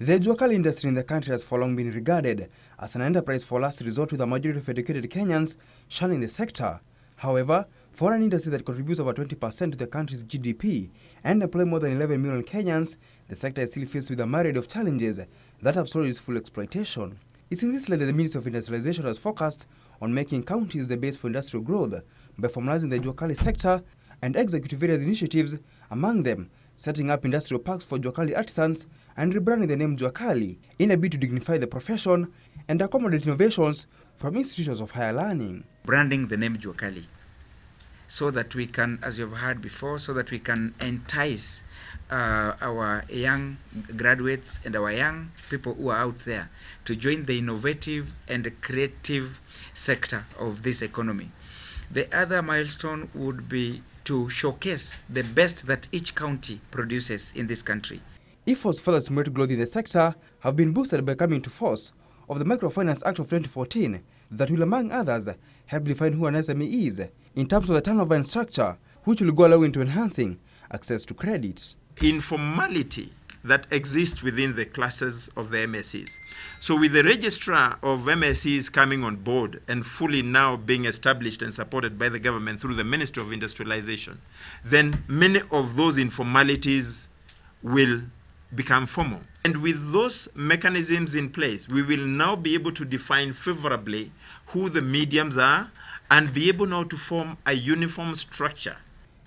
The Jua Kali industry in the country has for long been regarded as an enterprise for last resort, with a majority of educated Kenyans shunning the sector. However, for an industry that contributes over 20% to the country's GDP and employ more than 11 million Kenyans, the sector is still faced with a myriad of challenges that have slowed its full exploitation. It's in this light that the Ministry of Industrialization has focused on making counties the base for industrial growth by formalizing the Jua Kali sector and executing various initiatives, among them setting up industrial parks for Jua Kali artisans and rebranding the name Jua Kali in a bid to dignify the profession and accommodate innovations from institutions of higher learning. Branding the name Jua Kali so that we can, as you've heard before, so that we can entice our young graduates and our young people who are out there to join the innovative and creative sector of this economy. The other milestone would be to showcase the best that each county produces in this country. Efforts further stimulate growth in the sector have been boosted by coming into force of the Microfinance Act of 2014 that will, among others, help define who an SME is in terms of the turnover and structure, which will go a long way into enhancing access to credit. Informality that exists within the classes of the MSEs. So with the registrar of MSEs coming on board and fully now being established and supported by the government through the Ministry of Industrialization, then many of those informalities will become formal. And with those mechanisms in place, we will now be able to define favorably who the mediums are and be able now to form a uniform structure.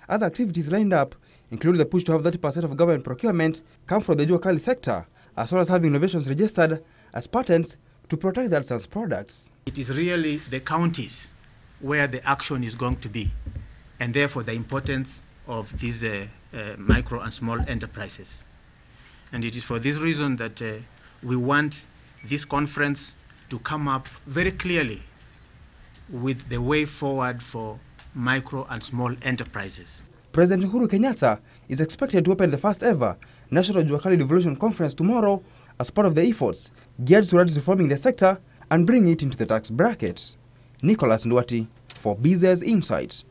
Other activities lined up include the push to have 30% of government procurement come from the Jua Kali sector, as well as having innovations registered as patents to protect the artisans' products. It is really the counties where the action is going to be, and therefore the importance of these micro and small enterprises. And it is for this reason that we want this conference to come up very clearly with the way forward for micro and small enterprises. President Uhuru Kenyatta is expected to open the first ever National Jua Kali Devolution Conference tomorrow as part of the efforts geared towards reforming the sector and bringing it into the tax bracket. Nicholus Nduati for BZ's Insight.